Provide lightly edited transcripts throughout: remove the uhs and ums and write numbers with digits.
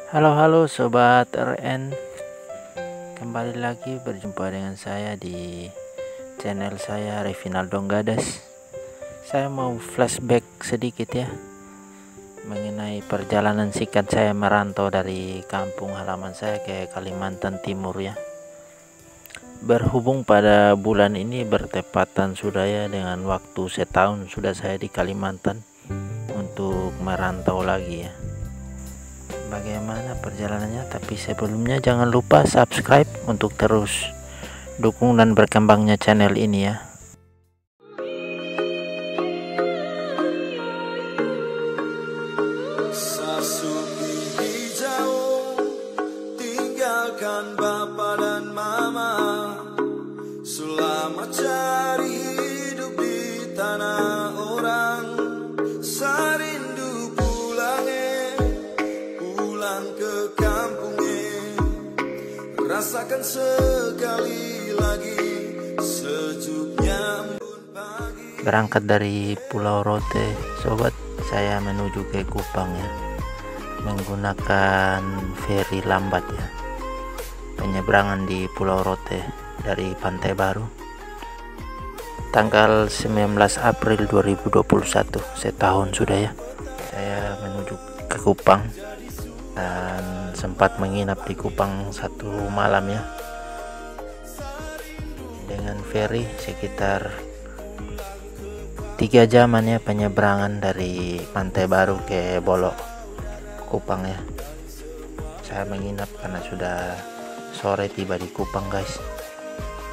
Halo sobat RN, kembali lagi berjumpa dengan saya di channel saya Revinaldo Gadas. Saya mau flashback sedikit ya mengenai perjalanan singkat saya merantau dari kampung halaman saya ke Kalimantan Timur ya. Berhubung pada bulan ini bertepatan sudah ya dengan waktu setahun sudah saya di Kalimantan untuk merantau lagi ya. Bagaimana perjalanannya, tapi sebelumnya jangan lupa subscribe untuk terus dukung dan berkembangnya channel ini ya. Sasuki hijau, tinggalkan bapa dan mama, selamat cari hidup di tanah orang. Sarindu pulang ke kampungnya, rasakan sekali lagi sejuknya embun pagi. Berangkat dari Pulau Rote sobat, saya menuju ke Kupang ya, menggunakan feri lambat ya. Penyeberangan di Pulau Rote dari Pantai Baru tanggal 19 April 2021, setahun sudah ya saya menuju ke Kupang, dan sempat menginap di Kupang satu malam ya. Dengan feri sekitar 3 jaman ya penyeberangan dari Pantai Baru ke Bolok Kupang ya. Saya menginap karena sudah sore tiba di Kupang guys,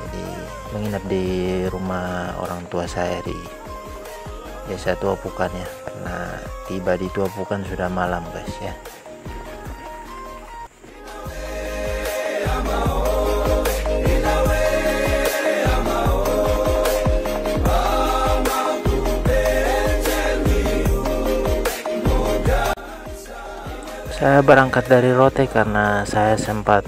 jadi menginap di rumah orang tua saya di Desa Tua Pukan ya, karena tiba di Tua Pukan sudah malam guys ya. Saya berangkat dari Rote karena saya sempat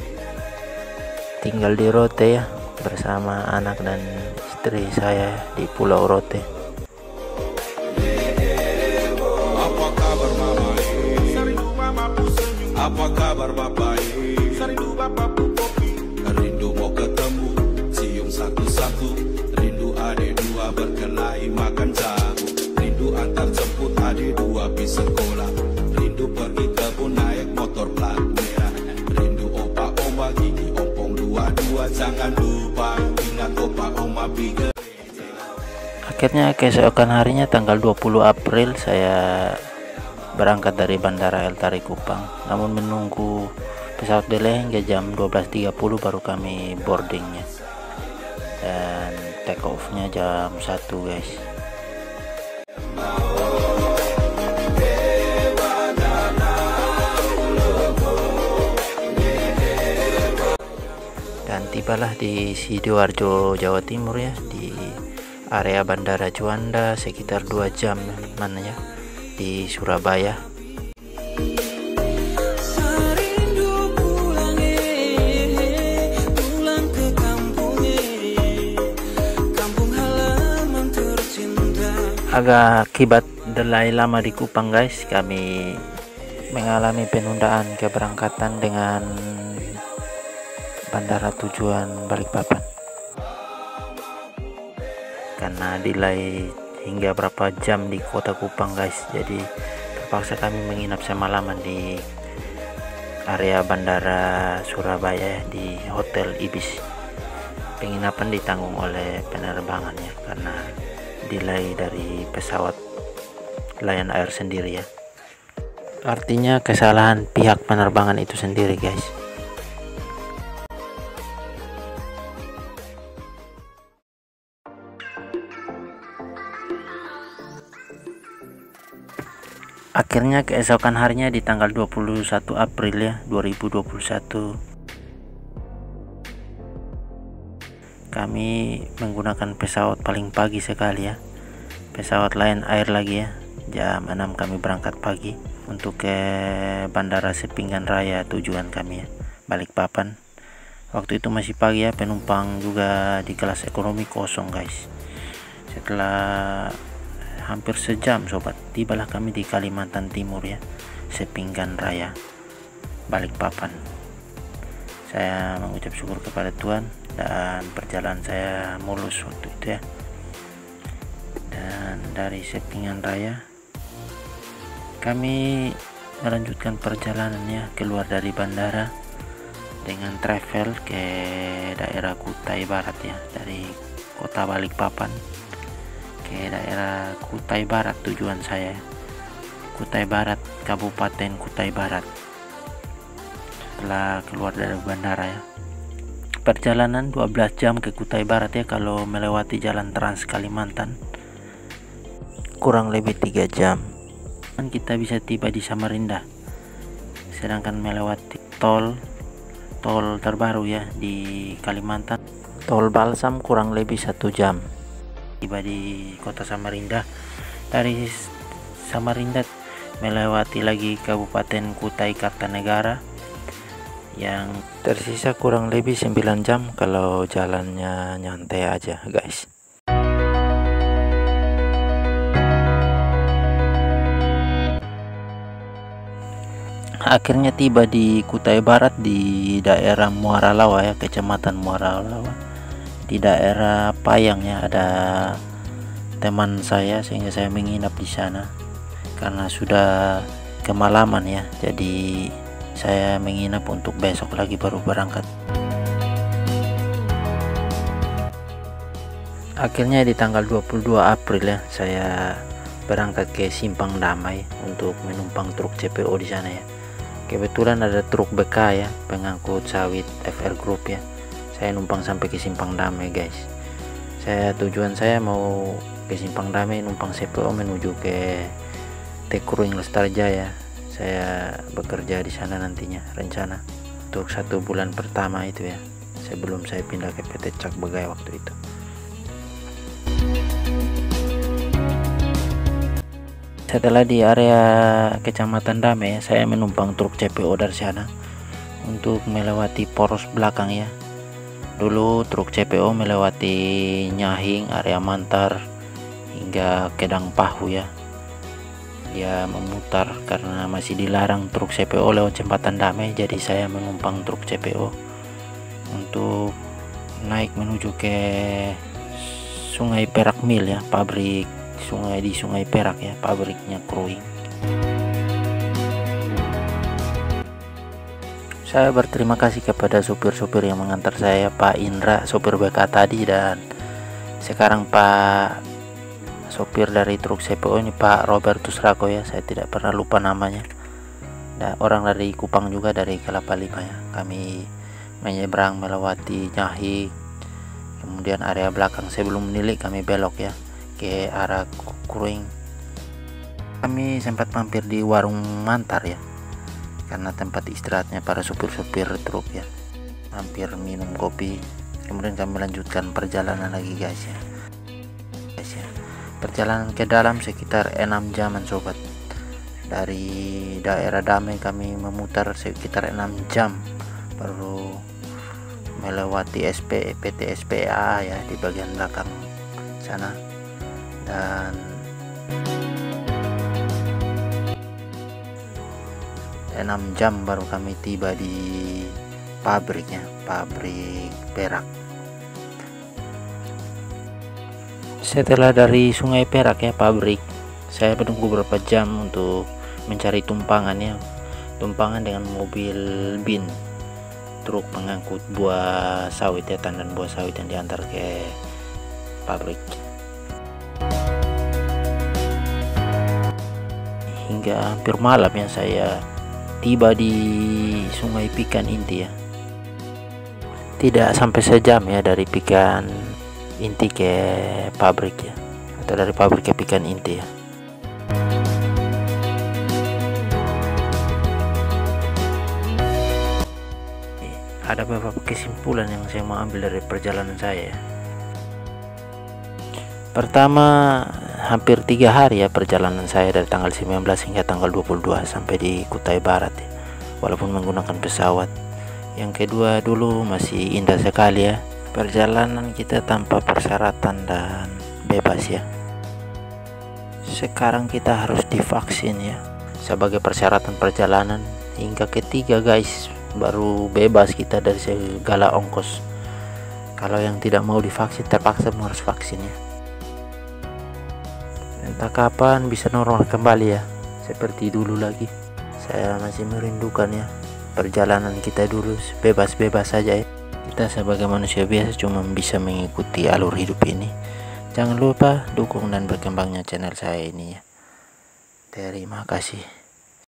tinggal di Rote ya bersama anak dan istri saya di Pulau Rote. Apa kabar mama? Apa kabar bapak? Rindu mau ketemu, cium satu-satu. Rindu adik dua berkelahi makan jagung. Rindu antar jemput adik dua pergi sekolah. Rindu pergi kebun naik motor plat merah. Rindu opa oma gigi ompong dua-dua. Jangan lupa ingat opa oma biga. Akhirnya keesokan harinya tanggal 20 April saya berangkat dari Bandara El Tari Kupang, namun menunggu pesawat delay hingga jam 12.30 baru kami boardingnya, dan take off-nya jam 1 guys. Dan tibalah di Sidoarjo, Jawa Timur ya, di area Bandara Juanda sekitar 2 jam mana ya di Surabaya. Agak akibat delay lama di Kupang guys, kami mengalami penundaan keberangkatan dengan bandara tujuan Balikpapan karena delay hingga berapa jam di kota Kupang guys. Jadi terpaksa kami menginap semalaman di area bandara Surabaya di Hotel Ibis. Penginapan ditanggung oleh penerbangan ya, karena delay dari pesawat Lion Air sendiri ya. Artinya kesalahan pihak penerbangan itu sendiri guys. Akhirnya keesokan harinya di tanggal 21 April ya 2021 kami menggunakan pesawat paling pagi sekali ya, pesawat Lion Air lagi ya. Jam 6 kami berangkat pagi untuk ke Bandara Sepinggan Raya tujuan kami ya, Balikpapan. Waktu itu masih pagi ya, penumpang juga di kelas ekonomi kosong guys. Setelah hampir sejam sobat, tibalah kami di Kalimantan Timur ya, Sepinggan Raya. Balikpapan. Saya mengucap syukur kepada Tuhan dan perjalanan saya mulus waktu itu ya. Dan dari Sepingan Raya kami melanjutkan perjalanannya keluar dari bandara dengan travel ke daerah Kutai Barat ya, dari kota Balikpapan ke daerah Kutai Barat tujuan saya. Kutai Barat, Kabupaten Kutai Barat. Setelah keluar dari bandara ya, perjalanan 12 jam ke Kutai Barat ya kalau melewati jalan Trans Kalimantan, kurang lebih 3 jam kan kita bisa tiba di Samarinda. Sedangkan melewati tol terbaru ya di Kalimantan, tol Balsam, kurang lebih 1 jam tiba di kota Samarinda. Dari Samarinda melewati lagi Kabupaten Kutai Kartanegara yang tersisa kurang lebih 9 jam kalau jalannya nyantai aja guys. Akhirnya tiba di Kutai Barat di daerah Muara Lawa ya, Kecamatan Muara Lawa. Di daerah Payang ya, ada teman saya sehingga saya menginap di sana karena sudah kemalaman ya. Jadi saya menginap untuk besok lagi baru berangkat. Akhirnya di tanggal 22 April ya saya berangkat ke Simpang Damai untuk menumpang truk CPO di sana ya. Kebetulan ada truk BK ya, pengangkut sawit FR Group ya. Saya numpang sampai ke Simpang Damai guys. Tujuan saya mau ke Simpang Damai numpang CPO menuju ke Tekuring Lestarjaya. Saya bekerja di sana nantinya, rencana untuk 1 bulan pertama itu ya, sebelum saya pindah ke PT Cak Begai waktu itu. Setelah di area Kecamatan Damai, saya menumpang truk CPO dari sana untuk melewati poros belakang ya. Dulu truk CPO melewati Nyahing, area Mantar hingga Kedang Pahu ya. Dia memutar karena masih dilarang truk CPO lewat Jembatan Damai, jadi saya menumpang truk CPO untuk naik menuju ke Sungai Perak Mill ya, pabrik di Sungai Perak ya, pabriknya Krui. Saya berterima kasih kepada supir-supir yang mengantar saya, Pak Indra, sopir BK tadi, dan sekarang Pak sopir dari truk CPO ini, Pak Robertus Rako ya, saya tidak pernah lupa namanya. Dan orang dari Kupang juga, dari Kelapa Lima ya. Kami menyeberang melewati Nyahing, kemudian area belakang sebelum menilik kami belok ya ke arah Kuring. Kami sempat mampir di warung Mantar ya, karena tempat istirahatnya para supir-supir truk ya. Hampir minum kopi, kemudian kami lanjutkan perjalanan lagi guys ya. Perjalanan ke dalam sekitar 6 jaman sobat. Dari daerah Damai kami memutar sekitar 6 jam baru melewati PT SPA ya di bagian belakang sana, dan enam jam baru kami tiba di pabriknya, pabrik perak. Setelah dari Sungai Perak ya, pabrik, saya menunggu beberapa jam untuk mencari tumpangan ya, tumpangan dengan mobil bin, truk pengangkut buah sawit ya, tandan buah sawit yang diantar ke pabrik. Hingga hampir malam ya saya tiba di Sungai Pikan Inti ya. Tidak sampai sejam ya dari Pikan Inti ke pabrik ya, atau dari pabrik ke Pikan Inti ya. Ada beberapa kesimpulan yang saya mau ambil dari perjalanan saya ya. Pertama, hampir 3 hari ya perjalanan saya dari tanggal 19 hingga tanggal 22 sampai di Kutai Barat ya, walaupun menggunakan pesawat. Yang kedua, dulu masih indah sekali ya perjalanan kita tanpa persyaratan dan bebas ya. Sekarang kita harus divaksin ya sebagai persyaratan perjalanan hingga ketiga guys, baru bebas kita dari segala ongkos. Kalau yang tidak mau divaksin terpaksa harus vaksin ya. Entah kapan bisa normal kembali ya, seperti dulu lagi. Saya masih merindukan ya perjalanan kita dulu bebas-bebas saja ya. Kita sebagai manusia biasa cuma bisa mengikuti alur hidup ini. Jangan lupa dukung dan berkembangnya channel saya ini ya. Terima kasih.